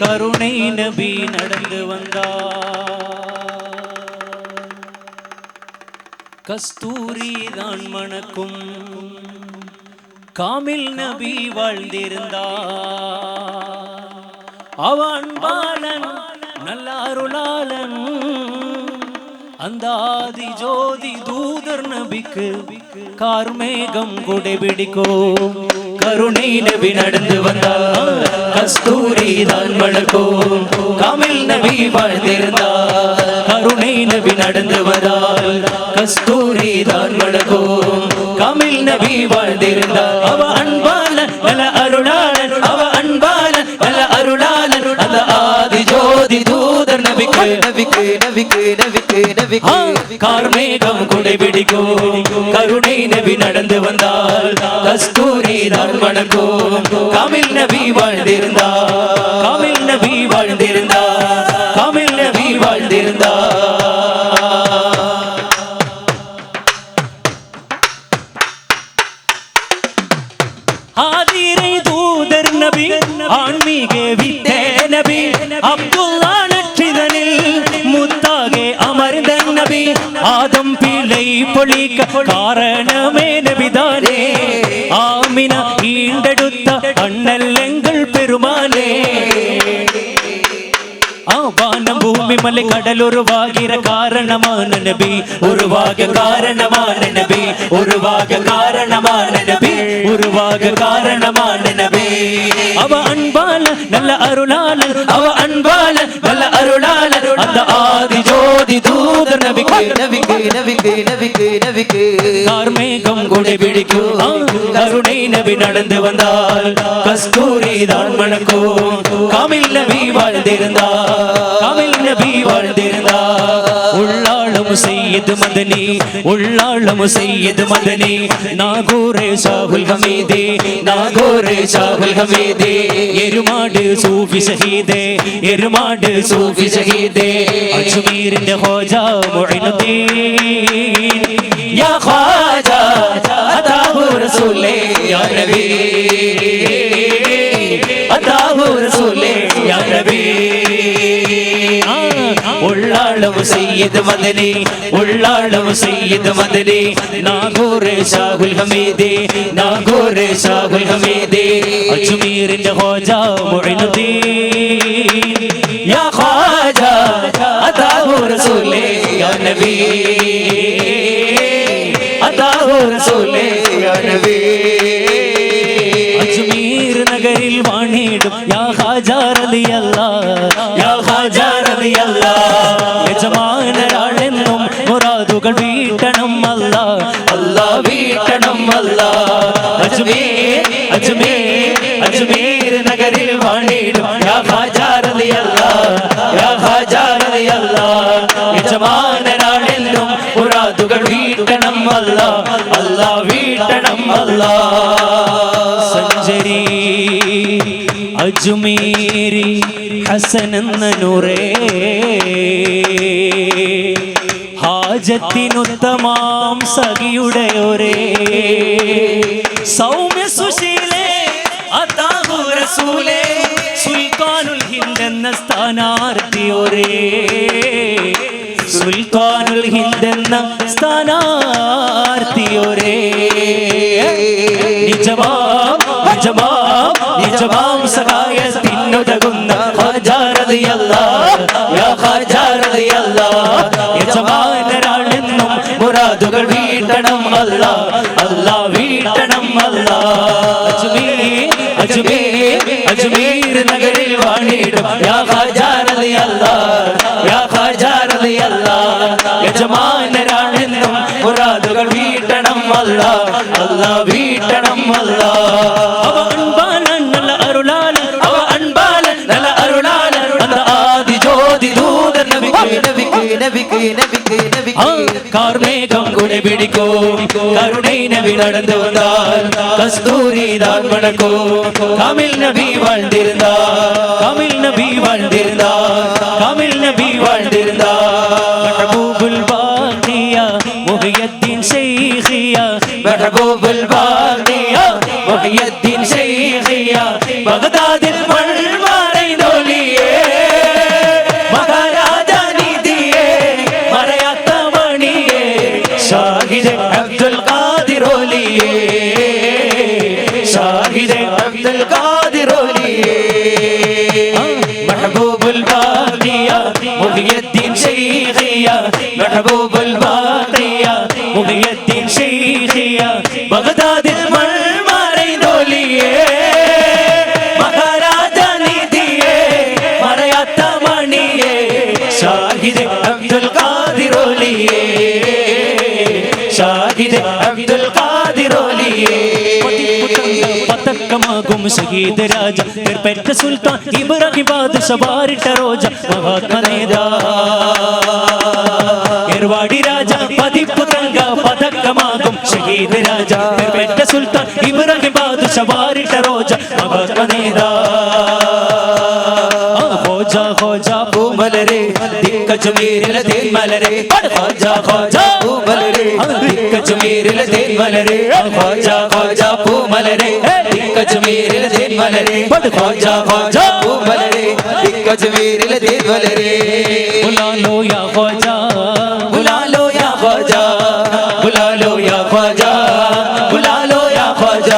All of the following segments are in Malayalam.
கருணை நபி நடந்து வந்தார். கஸ்தூரி தான் மணக்கும் காமில் நபி வாழ்ந்திருந்தார். அவன் பாலன் நல்ல அருளாளன் அந்த ஆதி ஜோதி தூதர் நபிக்கு கார்மேகம் கொடைபிடிக்கும். கருணை நபி நடந்து வந்தார். கஸ்தூரி தான் மணக்கும் காமில் நபி வாழ்ந்திருந்தார். கருணை நபி நடந்து வந்தார். கஸ்தூரி தான் மணக்கும் காமில் நபி வாழ்ந்திருந்தார். அவ அன்பாளன் நல்ல அருளாளன், அவ அன்பாளன் நல்ல அருளாளன் அந்த ஆதி ஜோதி தூதர் நபிக்கு நபிக்கு நபிக்கு நபிக்கு நபிக்கு கார்மேகம் கொடைபிடிக்கும். கருணை நபி நடந்து வந்தால் கஸ்தூரி தான் மணக்கும் காமில் நபி வாழ்ந்திருந்தார். காமில் நபி வாழ்ந்திருந்தார். காமில் நபி வாழ்ந்திருந்தார். ஆதிரை தூதர் நபி ஆன்மீக வித்தே நபி அப்துல்லா நற்றிதனில் முத்தாகே அமர்ந்த நபி ஆதம் பிள்ளை பொழிக்க காரணமே நபிதானே. ஆமினா ஈண்டெடுத்த அண்ணல் எங்கள் பெருமானே. வானம் பூமி மலை கடல் உருவாகிற காரணமான நபி, உருவாக காரணமான நபி, உருவாக காரணமான நபி, உருவாக காரணமான நபி. அவ அன்பால நல்ல அருளாளர், அவ அன்பால நல்ல அருளாளர் அந்த ஆதி ஜோதி தூதர் நபிக்கு நபிக்கு நபிக்கு நபிக்கு நபிக்கு கார்மேகம் கொடைபிடிக்கும். கருணை நபி நடந்து வந்தால் கஸ்தூரி தான் மணக்கும் காமில் நபி வாழ்ந்திருந்தார். காமில் நபி வாழ்ந்திருந்தார். உள்ளாளும் செய்யது மதனி, உள்ளாளும் செய்யது மதனி நாகூரே ஷாஹுல் ஹமீதே, நாகூரே ஷாஹுல் ஹமீதே. எருமாடு சூஃபி ஷஹீதே, எருமாடு சூஃபி ஷஹீதே. அஜ்மீரிന്റെ ഖ്വാജ മുഈനുദ്ദീൻ യാ ഖ്വാജ അതാഹു റസൂലേ യാ നബി, അതാഹു റസൂലേ യാ നബി. உள்ளாளம் செய்யது மதனி, உள்ளாளம் செய்யது மதனி நாகூரே ஷாஹுல் ஹமீதே, நாகூரே ஷாஹுல் ஹமீதே. அஜ்மீரிന്റെ ഖ്വാജ മുഈനുദ്ദീൻ യാ ഖ്വാജ അതാഹു റസൂലേ യാ നബി, അതാഹു റസൂലേ യാ നബി. അജ്മീർ നഗരിൽ വാണിടും യാ ഖാജാ റളിയല്ലാഹ്, യാ ഖാജാ റളിയല്ലാഹ്. യജമാനരാണെന്നും മുറാദുകൾ വീട്ടണം അല്ലാഹ്, അല്ലാഹ് വീട്ടണം അല്ലാഹ്. അജ്മീർ അജ്മീർ അജ്മീർ നഗരിൽ വാണിടും യാ ഖാജാ റളിയല്ലാഹ്, യാ ഖാജാ റളിയല്ലാഹ്. യജമാനരാണെന്നും മുറാദുകൾ വീട്ടണം അല്ലാഹ്, അല്ലാഹ് വീട്ടണം അല്ലാഹ്. സഞ്ചരി അജ്മീരി ഹസൻ എന്ന നൂറേ, ഹാജത്തിനുത്തമാം സഖിയുടെ ഒരേ സൗമ്യ സുശീലേ അതാഹു റസൂലേ. സുൽത്താനുൽ ഹിന്ദ് എന്ന സ്ഥാനാർത്ഥി ഒരേ, സുൽത്താനുൽ ഹിന്ദ് എന്ന സ്ഥാനാർത്ഥി ഒരേ. നിജമാം നിജമാം നിജമാം സഹായത്തിനുതകുന്ന ഖാജാ റളിയല്ലാഹ്, യാ ഖാജാ റളിയല്ലാഹ്. യജമാനരാണെന്നും മുറാദുകൾ വീട്ടണം അല്ലാഹ്, അല്ലാഹ് വീട്ടണം അല്ലാഹ്. അജ്മീർ അജ്മീർ അജ്മീർ നഗരിൽ വാണിടും യാ ഖാജാ റളിയല്ലാഹ്, യാ ഖാജാ റളിയല്ലാഹ്. യജമാനരാണെന്നും മുറാദുകൾ വീട്ടണം അല്ലാഹ്, അല്ലാഹ് വീട്ടണം അല്ലാഹ്. അവ അൻപാലൻ നല്ല അരുളാലൻ, അവ അൻപാലൻ നല്ല അരുളാലൻ அந்த ആദി ജ്യോതി ദൂതൻ നബിക്ക് നബിക്ക് നബിക്ക് നബിക്ക് നബിക്ക് കാർമേഘം കൊடைபிடிக்கும். கருணை நபி நடந்து வந்தார். கஸ்தூரி தான் மணக்கும் காமில் நபி வாழ்ந்திருந்தார். காமில் நபி வாழ்ந்திருந்தார். காமில் நபி வாழ்ந்திருந்தார். மஹபூபுல் பாகியா முஹியத்தீன் ஷைഖியா, மஹபூபுல் பாகியா முஹியத்தீன் ஷைഖியா. பகதாதில் மண்மறை தோலிய महबूबुल बाक़िया मुहियद्दीन शैखिया महबूबुल बाक़िया मुहियद्दीन शैखिया बगदादिल मरमरै दोलिये महाराजा निधिये मरयाത്ത मणिये शाहिद अब्दुल कादिर ओलिये शाहिद अब्दुल कादिर ओलिये പതക്കമാകും ഷഹീദ് രാജ പെറ്റ സുൽത്താൻ ഇബ്രാഹിം ബാദ്ഷാ വാരിട്ട റോജ മഹാത്മാ നേതാ ഏർവാടി രാജ പതിപ്പ് തങ്ക പതക്കമാകും ഷഹീദ് രാജ പെറ്റ സുൽത്താൻ ഇബ്രാഹിം ബാദ്ഷാ വാരിട്ട റോജ മഹാത്മാ നേതാ ഖോജ ഖോജ പൂമലരെ ദിക്കജമീരിലെ തേന്മലരെ ഖോജ ഖോജ പൂമലരെ ദിക്കജമീരിലെ തേന്മലരെ ഖോജ ഖോജ പൂമലരെ ദിക്കജമീരിലെ തേന്മലരെ ഖോജ ഖോജ പൂമലരെ ദിക്കജമീരിലെ തേന്മലരെ ബുലാലോ യാ ഖോജ ബുലാലോ യാ ഖോജ ബുലാലോ യാ ഖോജ ബുലാലോ യാ ഖോജ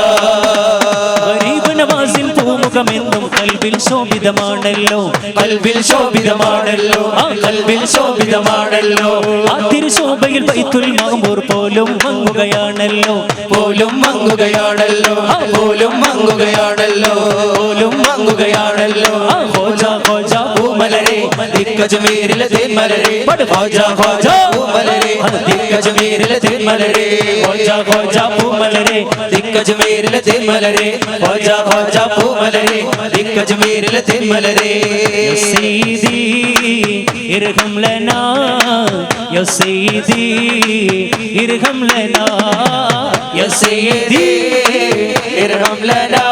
ഗരീബ് നവാസിൻ പൂമുഖമെന്നും കൽബിൽ ശോഭിതമാണല്ലോ കൽബിൽ ശോഭിതമാണല്ലോ കൽബിൽ ശോഭിതമാണല്ലോ ആ തിരുശോഭയിൽ ബൈത്തുൽ മഅ്മൂർ പോലും മങ്ങുകയാണല്ലോ പോലും മങ്ങുകയാണല്ലോ പോലും മങ്ങുകയാണല്ലോ പോലും മങ്ങുകയാണല്ലോ ഖോജ ഖോജ പൂമലരെ ദിക്കജമീരിലെ തേന്മലരെ ഖോജ ഖോജ പൂമലരെ ദിക്കജമീരിലെ തേന്മലരെ ഖോജ ഖോജ പൂമലരെ ദിക്കജമീരിലെ തേന്മലരെ ഖോജ ഖോജ പൂമലരെ ദിക്കജമീരിലെ തേന്മലരെ യാ സയ്യിദി ഇർഹം ലനാ യാ സയ്യിദി ഇർഹം ലനാ യാ സയ്യിദി ഇർഹം ലനാ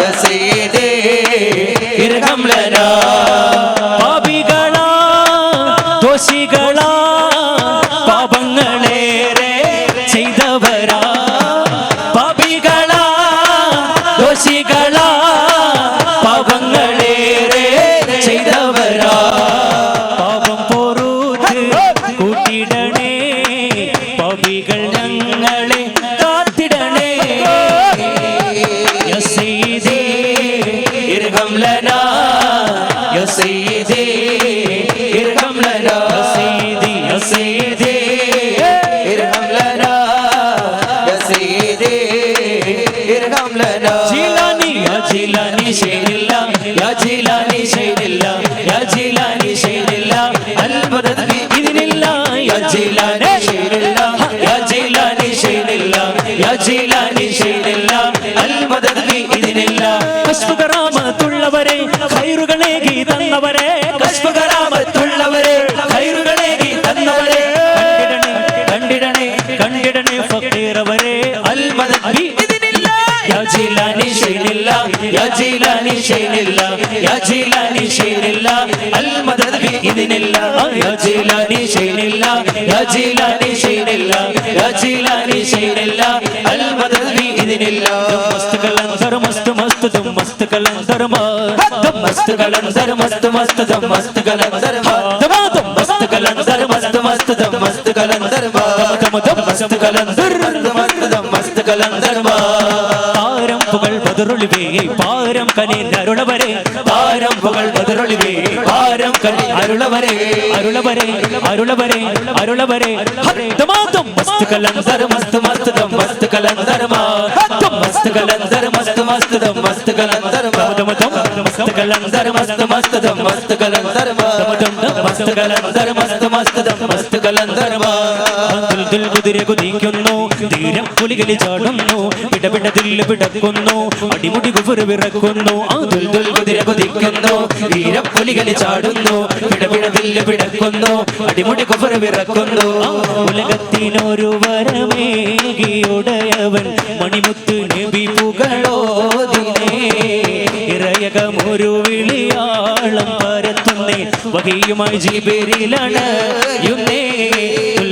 യാ സയ്യിദി ഇർഹം ലനാ പാപികളാ ദോഷികളാ പാപങ്ങളേറെ ചെയ്തവരാ പാപികളാ ദോഷികളാ പാപങ്ങളേറെ ചെയ്തവരാ പാപം പൊറുത്ത് കൂട്ടിടണേ പാപികൾ ഞങ്ങളെ കാത്തിടണേ യാ സയ്യിദി ഇർഹം ലനാ യാ സയ്യിദി ഇർഹം ലനാ യാ സയ്യിദി യാ സയ്യിദി ഇർഹം ലനാ യാ സയ്യിദി ഇർഹം ലനാ ജീലാനി യാ ജീലാനി ശൈനില്ല യാ ജീലാനി ശൈനില്ല യാ ജീലാനി ശൈനില്ല അൽ മദദ് ബി ഇദ്നില്ല യാ ജീലാനി ശൈനില്ല യാ ജീലാനി ശൈനില്ല യാ ജീലാനി ശൈനില്ല അൽ മദദ് ബി ഇദ്നില്ല കശ്ഫ് കറാമത്തുള്ളവരെ ഖൈറുകളേകി തന്നവരെ കശ്ഫ് കറാമത്തുള്ളവരെ ഖൈറുകളേകി തന്നവരെ കണ്ടിടണേ കണ്ടിടണേ ഫഖീറവരെ അൽ മദദ് ബി ഇദ്നില്ല യാ ജീലാനി ശൈനില്ല യാ ജീലാനി ശൈനില്ല യാ ജീലാനി ശൈനില്ല അൽ മദദ് ബി ഇദ്നില്ല യാ ജീലാനി ശൈനില്ല യാ ജീലാനി ശൈനില്ല യാ ജീലാനി ശൈനില്ല അൽ മദദ് ബി ഇദ്നില്ല മസ്ത് കലന്ദർ മസ്ത് മസ്ത് ദം മസ്ത് കലന്ദർ മസ്ത് കലന്ദർ മസ്ത് മസ്ത് ദം മസ്ത് കലന്ദർ മസ്ത് കലന്ദർ മസ്ത് മസ്ത് ദം മസ്ത് കലന്ദർ മസ്ത് കലന്ദർ മസ്ത് ദം മസ്ത് കലന്ദർ പാരം പുകൾ ബദറുളിവേ പാരം കനി അരുളവരെ പാരം പുകൾ ബദറുളിവേ പാരം കനി അരുളവരെ അരുളവരെ അരുളവരെ അരുളവരെ ദമാദം മസ്ത് കലന്ദർ മസ്ത് മസ്ത് ദം മസ്ത് കലന്ദർ മസ്ത് കലന്ദർ മസ്ത് മസ്ത് ദം മസ്ത് കലന്ദർ മസ്ത് കലന്ദർ മസ്ത് മസ്ത് ദം മസ്ത് കലന്ദർ മസ്ത് കലന്ദർ മസ്ത് മസ്ത് ദം മസ്ത് കലന്ദർ ദിൽ കുതിരെ കുതിക്കുന്നു തീരം പുലികളി ചാടുന്നു പിടപിട ദിൽ പിടക്കുന്നു അടിമുടി കുഫർ വിറക്കുന്നു ദിൽ കുതിരെ കുതിക്കുന്നു തീരം പുലികളി ചാടുന്നു പിടപിട ദിൽ പിടക്കുന്നു അടിമുടി കുഫർ വിറക്കുന്നു ഉലകത്തിനൊരു വരമേകിയുടയവൻ മണിമുത്ത് നബി പുകളോദിനേ ഇറയകമൊരു വിളിയാളം പരത്തുന്നേ വഹിയുമായി ജിബ്രീലാണ് യുന്നേ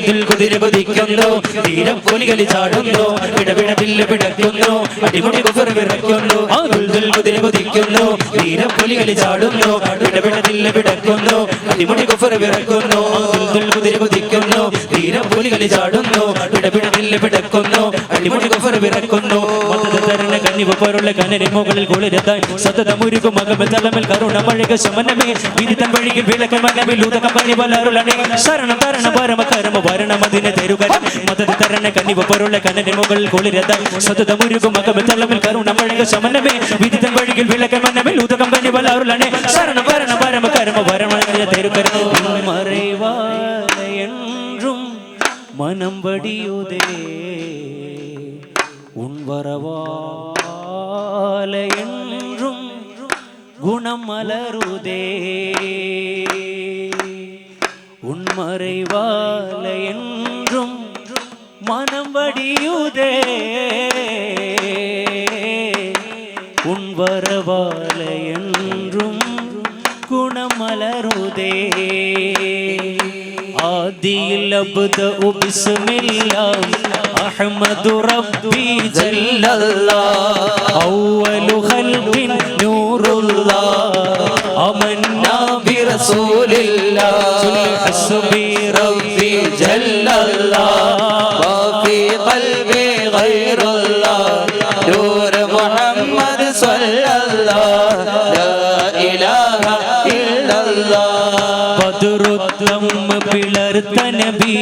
ദിൽ കുതിരെ കുതിക്കുന്നു തീരം പുലികളി ചാടുന്നു പിടപിട ദിൽ പിടക്കുന്നു അടിമുടി കുഫർ വിറക്കുന്നു ദിൽ കുതിരെ കുതിക്കുന്നു തീരം പുലികളി ചാടുന്നു പിടപിട ദിൽ പിടക്കുന്നു അടിമുടി കുഫർ വിറക്കുന്നു ദിൽ കുതിരെ കുതിക്കുന്നു വീരപുലികളി ചാടുന്നു പിടപിടകില്ല പിടക്കുന്നു അടിമുടി കുഫർ വിറക്കുന്നു മതത തരണ കന്നിവ് പോലുള്ള കനരി മുകളിൽ കുളിരതാൻ സതതമുരുകും മകമ തലമിൽ കരുണ മഴക ശമനമേ വിരിതൻ വഴിയിൽ വിളക്കൻ മനമിൽ ഉദകം പനി വലരുളണേ ശരണം തരണ പരമ കരമ വരണം അതിനെ തരുകരം മതത തരണ കന്നിവ് പോലുള്ള കനരി മുകളിൽ കുളിരതാൻ സതതമുരുകും മകമ തലമിൽ കരുണ മഴക ശമനമേ വിരിതൻ വഴിയിൽ വിളക്കൻ മനമിൽ ഉദകം പനി വലരുളണേ ശരണം തരണ പരമ കരമ വരണം അതിനെ തരുകരം மறைவால என்றும் மனம் வடியுதே உன் வரவால என்றும் குணம் மலருதே உன் மறைவால என்றும் மனம் வடியுதே உன் வரவால என்றும் குணம் மலருதே ஆதியில் அப்தஉ பிஸ்மில்லாஹ் அஹ்மது ரப்பி ஜல்லல்லாஹ் அவ்வலு ஹல்கின் நூருல்லாஹ் அமன்னா பி ரசூலில்லாஹ் ஹஸ்பி ரப்பி ஜல்லல்லாஹ் வா ஃபீ ഖൽബി ഗൈറുல்லாஹ் നൂർ മുഹമ്മദ് സ്വല്ലല്ലാഹ് ലാ ഇലാഹ ബദറുദ്ദം പിളർത്ത നബി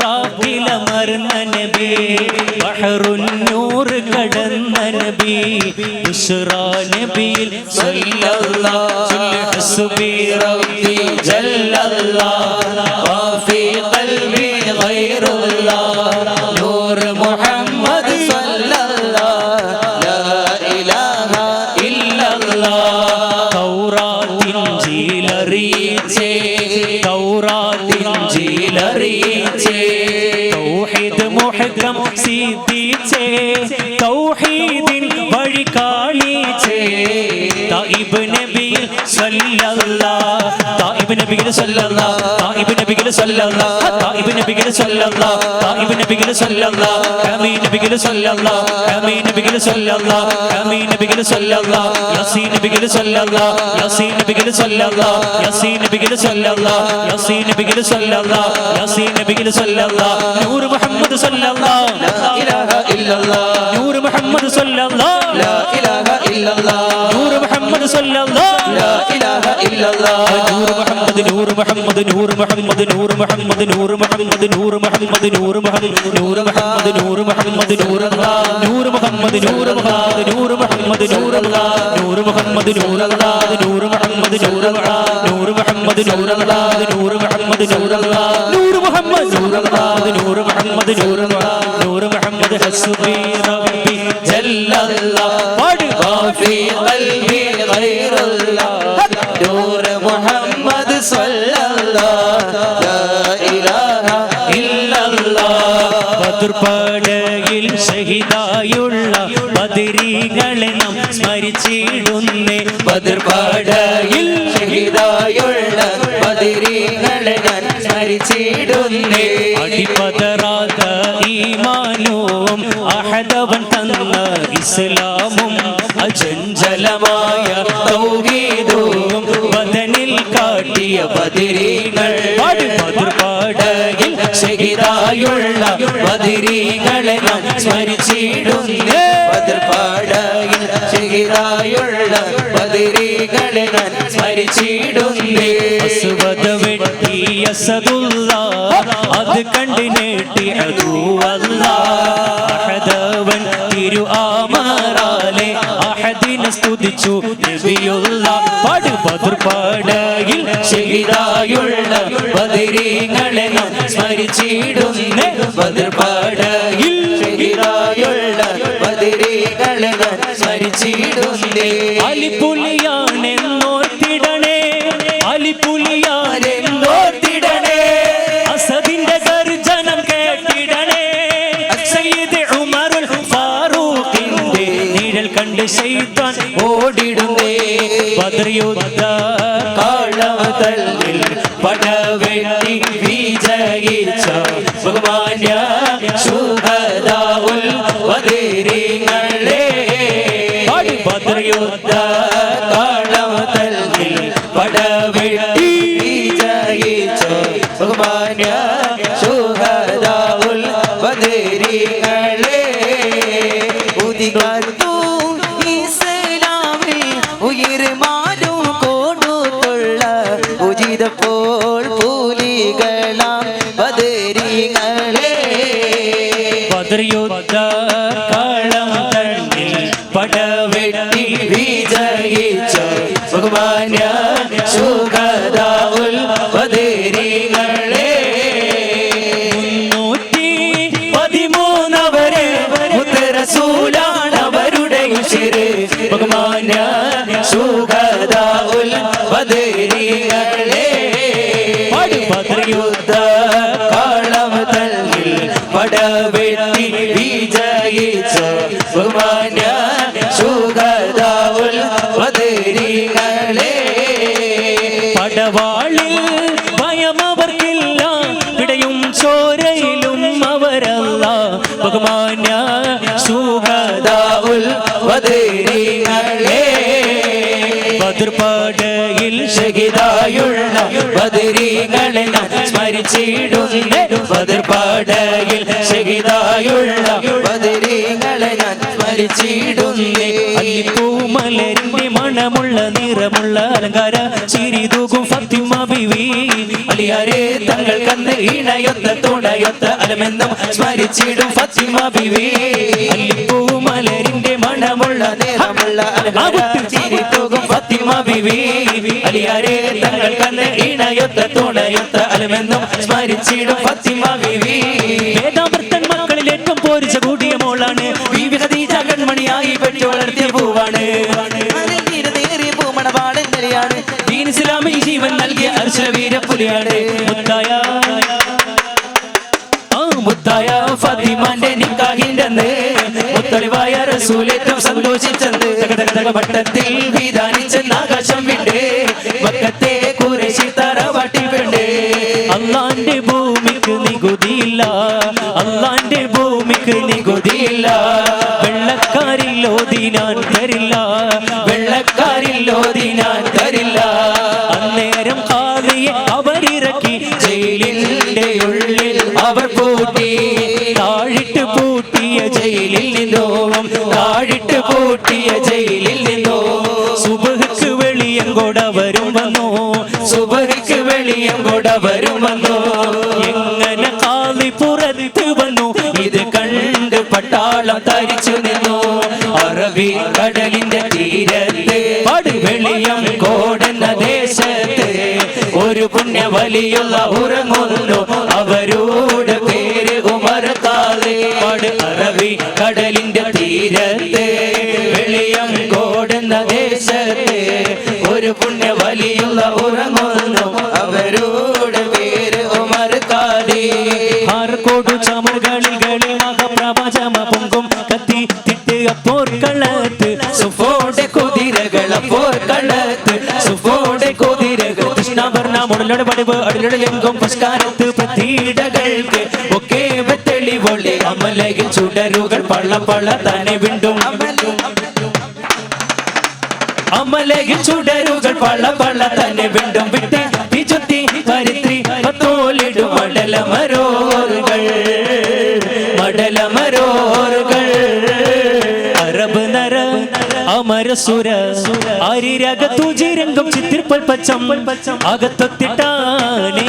ബർഖബുറാഖിലമർന്ന നബി ബഹറുന്നൂർ കടന്ന നബി ബുശ്റാ നബിയിൽ സല്ലല്ലാഹു ഹസ്ബി റബ്ബി ജല്ലല്ലാഹ് വാ ഫീ ഖൽബി ഗൈറുല്ലാഹ് നൂർ മുഹമ്മദ് സ്വല്ലല്ലാഹു ലാ ഇലാഹ ഇല്ലല്ലാഹ് തൗഹീദ് മുഹകം സിദ്ദീച്ചേ തൗഹീദിൻ വഴി കാണിച്ചേ തായിബ് നബിയിൽ സല്ലല്ലാഹ് തായിബ് നബിയിൽ സല്ലല്ലാഹ് തായിബ് നബിയിൽ സല്ലല്ലാഹ് തായിബ് നബിയിൽ സല്ലല്ലാഹ് തായിബ് നബിയിൽ സല്ലല്ലാഹ് അമീൻ നബിയിൽ സല്ലല്ലാഹ് അമീൻ നബിയിൽ സല്ലല്ലാഹ് അമീൻ നബിയിൽ സല്ലല്ലാഹ് യാസീൻ നബിയിൽ സല്ലല്ലാഹ് യാസീൻ നബിയിൽ സല്ലല്ലാഹ് യാസീൻ നബിയിൽ സല്ലല്ലാഹ് യാസീൻ നബിയിൽ സല്ലല്ലാഹ് യാസീൻ നബിയിൽ സല്ലല്ലാഹ് നൂർ മുഹമ്മദ് സല്ലല്ലാഹ് ലാ ഇലാഹ ഇല്ലല്ലാഹ് നൂർ മുഹമ്മദ് സല്ലല്ലാഹ് ലാ ഇലാഹ ഇല്ലല്ലാഹ് നൂർ മുഹമ്മദ് സല്ലല്ലാഹ് ലാ ഇലാഹ ഇല്ലല്ലാഹ് നൂർ മുഹമ്മദ് നൂർ മുഹമ്മദ് നൂർ മുഹമ്മദ് നൂർ മുഹമ്മദ് നൂർ മുഹമ്മദ് നൂർ മുഹമ്മദ് നൂർ മുഹമ്മദ് നൂർ മുഹമ്മദ് നൂർ മുഹമ്മദ് നൂർ നൂർ മുഹമ്മദ് നൂർ മുഹമ്മദ് നൂർ മുഹമ്മദ് നൂർ നൂർ മുഹമ്മദ് നൂർ നൂർ മുഹമ്മദ് നൂർ നൂർ മുഹമ്മദ് നൂർ നൂർ മുഹമ്മദ് നൂർ നൂർ മുഹമ്മദ് നൂർ മുഹമ്മദ് നൂർ നൂർ മുഹമ്മദ് ഹസ്ബി റബ്ബി ജല്ലല്ലാഹ് വാ ഫീ ഖൽബി ഗൈറുല്ലാഹ് നൂർ മുഹമ്മദ് സ്വല്ലല്ലാഹ് ലാ ഇലാഹ ഇല്ലല്ലാഹ് ബദർ പടയിൽ ഷഹീദായുള്ള ബദരീകളെ നാം സ്മരിച്ചിടുന്നേ ബദർ പടയിൽ ഷഹീദായുള്ള ബദരീകളെ നാം സ്മരിച്ചിടുന്നേ അടിപതറാത്ത ഈമാനും അഹദവൻ തന്ന ഇസ്ലാമും അചഞ്ചലമായ തൗഹീദും ബദനിൽ കാട്ടിയ ബദരീകൾ ബദർ പടയിൽ ഷഹീദായുള്ള ബദരീകളെ നാം സ്മരിച്ചിടുന്നേ ബദർ പടയിൽ ഷഹീദായുള്ള ബദരീകളെ നാം സ്മരിച്ചിടുന്നേ അസ്വദ വെട്ടി അസദുല്ലാഹ് അത് കണ്ട് നേട്ടി അല്ലാഹ് അഹദവൻ തിരു ആമറാലെ അഹദിനെ സ്തുതിച്ചു നബിയുല്ലാഹ് ബദർ പടയിൽ ഷഹീദായുള്ള ബദരീകളെ നാം സ്മരിച്ചിടുന്നേ ബദർ പടയിൽ ഷഹീദായുള്ള ബദരീകളെ നാം സ്മരിച്ചിടുന്നേ അലിപുലിയാണെന്നോർത്തിടണേ അലിപുലിയാണെന്നോർത്തിടണേ അസദിന്റെ ഗർജനം കേട്ടിടണേ സയ്യിദ് ഉമറുൽ ഫാറൂഖിന്റെ നിഴൽ കണ്ട് ശൈത്താൻ ഓടിടുന്നേ ബദർ യുദ്ധ കാളവതല്ലിൽ പടവെട്ടി വിജയിച്ച ബഹുമാന്യ ശുഹദാഉൽ ബദരീങ്ങളെ ബദർ യുദ്ധ കാളവതല്ലിൽ പടവെട്ടി വിജയിച്ച ബഹുമാന്യ മാരും കൊടുത്തുള്ള ഉചിതപ്പോൾ പൂലികളാം ബദരീങ്ങളെ ബദർ യുദ്ധ കളം തന്നിൽ പടവെട്ടി വിജയിച്ച ബഹുമാന്യ ശുഹദാഉൽ ബദരീങ്ങളെ 313 മുത്ത് റസൂലാണ് അവരുടെ ഉശിര് ബഹുമാന്യ ശുഹദാഉൽ ബദരീങ്ങളെ ബദർ യുദ്ധ കളം തന്നിൽ പടവെട്ടി വിജയിച്ച ബഹുമാന്യ ശുഹദാഉൽ ബദരീങ്ങളെ പടവാളിൽ ഭയമവർക്കില്ല പിടയും ചോരയിലും അവരല്ല ബഹുമാന്യ ശുഹദാഉൽ ബദരീങ്ങളെ ബദർ പടയിൽ ഷഹീദായുള്ള ബദരീങ്ങളെ നാം സ്മരിച്ചിടുന്നേ ബദർ പടയിൽ ഷഹീദായുള്ള ബദരീങ്ങളെ ഞാൻ സ്മരിച്ചിടുന്നേ അല്ലിപ്പൂമലരിന്റെ മണമുള്ള നിറമുള്ള അലങ്കാര ചിരിതൂകും ഫാത്തിമ ബീവി അലിയാരെ തങ്ങൾക്കന്ന് ഇണയൊത്ത തുണയൊത്ത അലമെന്നും സ്മരിച്ചിടും ഫാത്തിമ ബീവി അല്ലിപ്പൂമലരിന്റെ മണമുള്ള നിറമുള്ള അലങ്കാര ചിരിതൂകും ഫാത്തിമ ബീവി അലിയാരെ തങ്ങൾക്കന്ന് ഇണയൊത്ത തുണയൊത്ത അലമെന്നും സ്മരിച്ചിടും ഫാത്തിമ ബീവി വേദാമൃത്തൻ മക്കളിൽ ഏറ്റവും പോരിച്ച കൂടിയ മോളാണ് ബീവി ഖദീജ കൺമണിയായി പെറ്റു വളർത്തിയ പൂവാണ് പൂമണപാടൻ നിലയാണ് ദീൻ ഇസ്ലാമിൽ ജീവൻ നൽകിയ അർശവീരപ്പുലിയാണ് മുത്തായ ഫാത്തിമാന്റെ നിക്കാഹിന്റെ മുത്തളിവായ റസൂൽ ഏറ്റവും സന്തോഷിച്ചെന്ന് വട്ടത്തിൽ വിധാനിച്ചെന്ന് ആകാശം വിട്ട് വക്കത്തെ ഖുറൈശി തറവാട്ടിൽ പെണ്ണ് അള്ളാന്റെ ഭൂമിക്ക് നികുതിയില്ല അള്ളാന്റെ ഭൂമിക്ക് നികുതിയില്ല വെള്ളക്കാരിൽ ഓതിനാൻ തരില്ല വെള്ളക്കാരിൽ ഓതിനാൻ തരില്ല അന്നേരം ഖാദിയെ അവരിറക്കി ജയിലിന്റെ ഉള്ളിൽ അവർ പൂട്ടി താഴിട്ട് പൂട്ടിയ ജയിലിൽ നിന്നോ താഴിട്ട് പൂട്ടിയ ജയിലിൽ നിന്നോ സുബഹ്ക്ക് വെളിയങ്കോടവരും വന്നു സുബഹ്ക്ക് വെളിയങ്കോടവരും വന്നു എങ്ങനെ ഖാദി പുറത്ത് വന്നു ഇത് കണ്ട് പട്ടാളം തരിച്ചു നിന്നു അറബി കടലിന്റെ തീരത്ത് പടുവെളിയം കോടെന്ന ദേശത്ത് ഒരു പുണ്യ വലിയുള്ള ഉറങ്ങുന്നു അവരോട് പേര് ഉമർ ഖാദി അറബി കടലിന്റെ തീരത്ത് വെളിയം കോടെന്ന ദേശത്ത് ഒരു പുണ്യ വലിയുള്ള ഉറങ്ങുന്നു അവരോട് പേര് ഉമർ ഖാദി ആർക്കോടു ചമറുകളിൽ മഹാപ്രപഞ്ചമ പൊങ്കും കത്തി തിട്ട് അപ്പോർക്കളത്ത് സുഫോടെ കുതിരകൾ അപ്പോർക്കളത്ത് സുഫോടെ കുതിരകൾ കൃഷ്ണവർണ്ണ മുടലോട് പടിവ് അടിലൊടിലെങ്കും പുഷ്കാരത്ത് പ്രതീടകൾക്ക് ഒക്കെ തെളിവൊളി അമലയിൽ ചുടരുകൾ പള്ള പള്ള തന്നെ വിണ്ടും അമലയിൽ ചുടരുകൾ പള്ള പള്ള തന്നെ വിണ്ടും വിട്ട് വിചുത്തി പരിത്രി തോലിടും മടലമരോറുകൾ മടലമരോറുകൾ അറബ് നര അമരസുര ആരിരകത്തു ജിരംഗം ചിത്തിർപ്പൽ പച്ചം അകത്തൊത്തിട്ടാനെ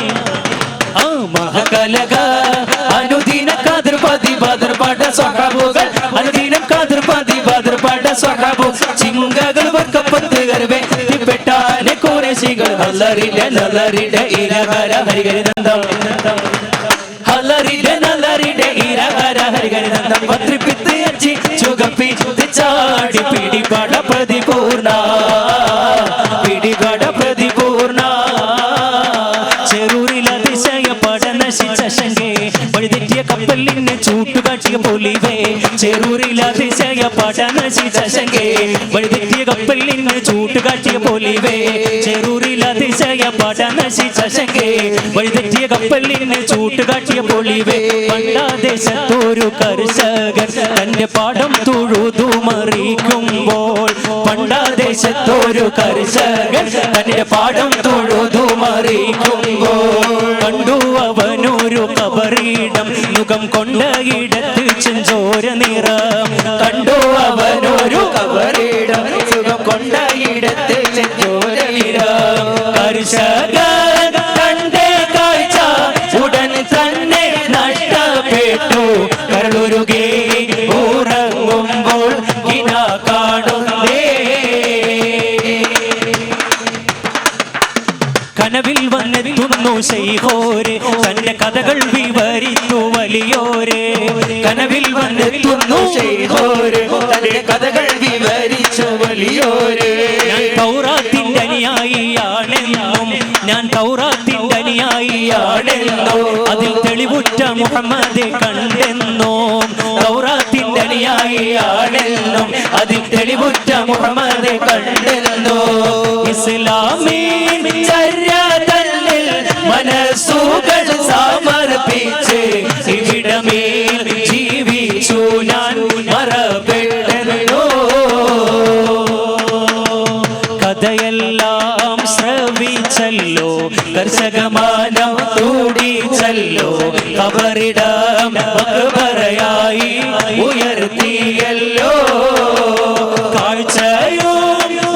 ആ മഹകലക അനുദിന കാദർ പതി ബദർ പാട സ്വഹാബുകൾ അനുദിനം കാദർ പതി ബദർ പാട സ്വഹാബു ചിങ്കകൾ വർക്കപ്പത്ത് ഗർവേ പെട്ടാനെ ഖുറൈശികൾ ഹലറിലെ നലറിടെ ഇരഹര ഹരിഗരി നന്ദം ഹലറിലെ നലറിടെ ഇരഹര ഹരിഗരി നന്ദം പത്രിപ്പിത്ത് അച്ചി ചുഗപ്പി ചാടി പിടിപാട പ്രതിപൂർണ പിടിപാട പ്രതിപൂർണ ചെറൂരിൽ അതിശയ പട നശിച്ച ശങ്കേ വഴിതെറ്റിയ കപ്പലിന് ചൂട്ടുകാട്ടിയ പൊലിവേ ചെറൂരിൽ അതിശയ പട നശിച്ച ശങ്കേ വഴിതെറ്റിയ കപ്പലിന് ചൂട്ടുകാട്ടിയ പൊലിവേ ചെറൂരിൽ അതിശയ പട നശിച്ച ശങ്കേ വഴിതെറ്റിയ കപ്പലിന് ചൂട്ടുകാട്ടിയ പൊലിവേ പണ്ടാദേശത്തൊരു കർഷകൻ തന്റെ പാടം തൊഴുതു മറിക്കുമ്പോൾ പണ്ടാദേശത്തൊരു കർഷകൻ തന്റെ പാടം തൊഴുതു മറിക്കുമ്പോൾ കണ്ടു അവനൊരു കബറിടം മുഖം കൊണ്ട ഇടത്ത് ചെഞ്ചോര നിറം കണ്ടു അവനൊരു കബറിടം മുഖം കൊണ്ട ഇടത്ത് ചോരനിരം കർഷകൻ കണ്ടേ കാഴ്ച ഉടൻ തന്നെ നഷ്ടപ്പെട്ടു കരളുരുകി ഉറങ്ങുമ്പോൾ കിന കാണുന്നേ കനവിൽ വന്നെത്തുന്നു ശൈഖോരെ തന്റെ കഥകൾ വിവരിച്ചു വലിയോരെ കനവിൽ വന്നെത്തുന്നു ശൈഖോരെ തന്റെ കഥകൾ വിവരിച്ചു വലിയോരെ ഞാൻ തൗറാത്തിന്റെ അനുയായിയാണെന്നും ഞാൻ തൗറാത്തിന്റെ അനുയായിയാണെന്നോ അതിൽ തെളിവുറ്റ മുഹമ്മദെ കണ്ടെന്നോ തൗറാത്തിന്റെ അനുയായിയാണെന്നും അതിൽ തെളിവുറ്റ മുഹമ്മദെ കണ്ടെന്നോ ഇസ്ലാമീൻ ചര്യതല്ലിൽ മനസ്സുകൾ സമർപ്പിച്ച് ഇവിടമേൽ ജീവിച്ചു ഞാൻ മറപ്പെടല്ലോ കഥയെല്ലാം ശ്രവിച്ചല്ലോ കർഷകമാനം തൂടിച്ചല്ലോ കബറിടം മക്ബറയായി ഉയർത്തിയല്ലോ കാഴ്ചയോ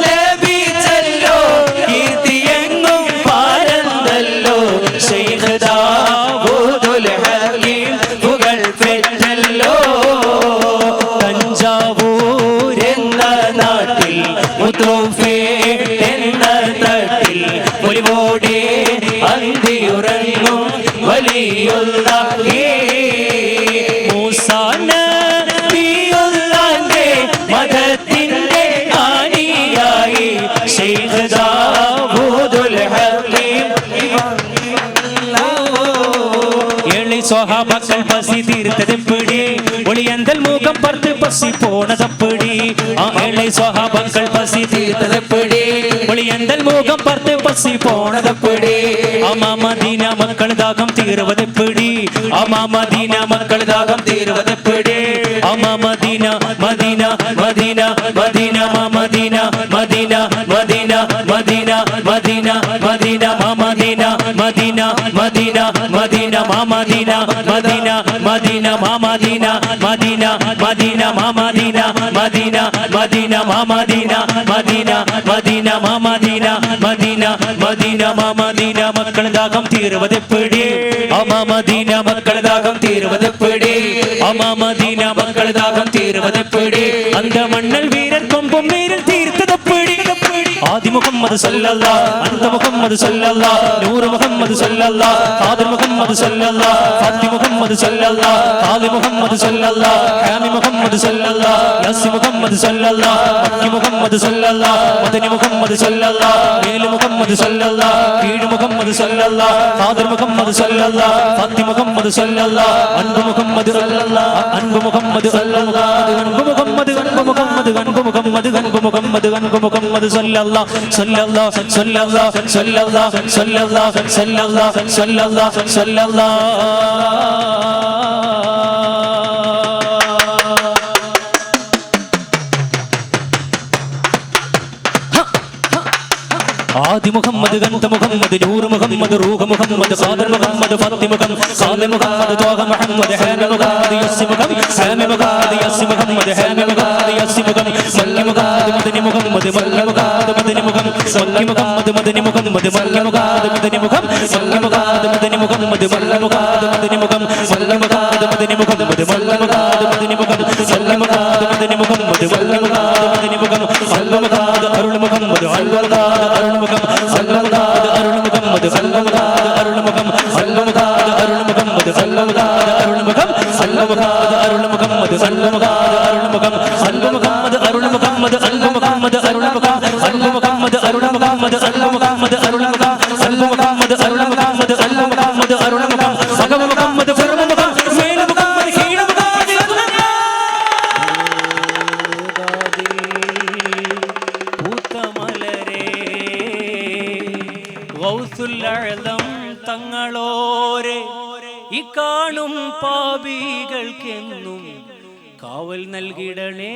ലഭിച്ചല്ലോ കീർത്തിയെങ്ങും പാരന്തല്ലോ ശൈഖ് ദാവൂദുൽ ഹകീം പുകൾ പെറ്റല്ലോ തഞ്ചാവൂർ എന്ന നാട്ടിൽ മുത്തൂഫേ എന്ന തട്ടിൽ ഒലിവോടെ അന്തിയുറങ്ങും വലിയുള്ളാഹി മൂസാ നബിയുള്ളാന്റെ മദത്തിന്റെ ആണിയായി ശൈഖ് ദാവൂദുൽ ഹകീം ஏழை சொஹாபாக்கள் பசி தீர்த்ததெப்படி ஒளியந்தல் மூகம் பார்த்து பசி போனதப்படி ஏழை சொஹாபாக்கள் பசி தீர்த்ததெப்படி ஒளியந்தல் மூகம் பார்த்து பசி போனதப்படி ஆமா மதீனா மக்கள் தாகம் தீர்வதெப்படி ஆமா மதீனா மக்கள் தாகம் தீர்வதெப்படி ஆமா Medina Medina Medina Medina Medina Medina Medina Medina Medina Medina Medina Medina Medina Medina மாமதீனா மதீனா மதீனா மாமதீனா மதீனா மதீனா மாமதீனா மதீனா மதீனா மாமதீனா மதீனா மதீனா மாமதீனா மதீனா மதீனா மாமதீனா மக்கள் தாகம் தீர்வதெப்படி ஆமா மதீனா மக்கள் தாகம் தீர்வதெப்படி ஆமா மதீனா மக்கள் தாகம் தீர்வதெப்படி அந்த மண்ணல் வீரர் கொம்பும் நீரில் தீர்த்ததெப்படி ஆதி முகம்மது ஸல்லல்லாஹு அந்த முகம்மது ஸல்லல்லாஹு நூர் முகம்மது ஸல்லல்லாஹு காதர் முகம்மது ஸல்லல்லாஹு ஃபாத்தி முகம்மது ஸல்லல்லாஹு காலி முகம்மது ஸல்லல்லாஹு ஹாமி முகம்மது ஸல்லல்லாஹு யாசி முகம்மது ஸல்லல்லாஹு மக்கி முகம்மது ஸல்லல்லாஹு மதனி முகம்மது ஸல்லல்லாஹு மேலு முகம்மது ஸல்லல்லாஹு கீழு முகம்மது ஸல்லல்லாஹு காதர் முகம்மது ஸல்லல்லாஹு ஃபாத்தி முகம்மது ஸல்லல்லாஹு அன்பு முகம்மது ஸல்லல்லாஹு அன்பு முகம்மது ஸல்லல்லாஹு அன்பு முகம்மது அன்பு முகம்மது அன்பு முகம்மது அன்பு முகம்மது அன்பு முகம்மது ஸல்லல்லாஹு ஸல்லல்லாஹு ஸல்லல்லாஹு ஸல்லல்லாஹு ஸல்லல்லாஹு ஸல்லல்லாஹு ஸல்லல்லாஹு ஸல்லல்லாஹு ஆதி முகம்மது கந்த முகம்மது நூறு முகம்மது ரூஹ முகம்மது சாதர் முகம்மது ஃபத்தி முகம் சாலி முகம்மது தோக முகம்மது ஹாமி முகம்மது யஸ்ஸி முகம் ஹாமி முகம்மது யஸ்ஸி முகம்மது ஹாமி முகம்மது யஸ்ஸி முகம் மக்கி முகம்மது மதனி முகம்மது மக்கி முகம்மது மதனி முகம் மக்கி முகம்மது மதனி முகம்மது மக்கி முகம்மது மதனி முகம் மக்கி முகம்மது மதனி முகம்மது மக்கி முகம்மது மதனி முகம் மக்கி முகம்மது மதனி முகம்மது மக்கி முகம்மது மதனி முகம் மக்கி முகம்மது மதனி முகம்மது மக்கி முகம்மது மதனி முகம் சல்ல முகம்மது அருள் முகம்மது அல்வர்தாது அருள் முகம் சல்லமுகாது அருள் முகம்மது சல்லமுகாது அருள் முகம் சல்லமுகாது அருள் முகம்மது சல்லமுகாது அருள் முகம் சல்லமுகாது அருள் முகம்மது சல்லமுகாது அருள் முகம் சல்லு முகம்மது அருள் முகம்மது சல்லு முகம்மது அருள் முகம் சல்லு முகம்மது அருள் முகம்மது சல்லு முகம்மது அருள் முகம் சல்லு முகம்மது அருள் முகம்மது சல்லு முகம்மது அருள் முகம் சகவ முகம்மது ஃபர்ம முகம் மேல முகம்மது கீழ முகம்மது பூத்தமலரே ഗൗസുൽ അഅ്ലം തങ്ങളോരെ ഈ കാണും പാപികൾക്കെന്നും കാവൽ നൽകിടണേ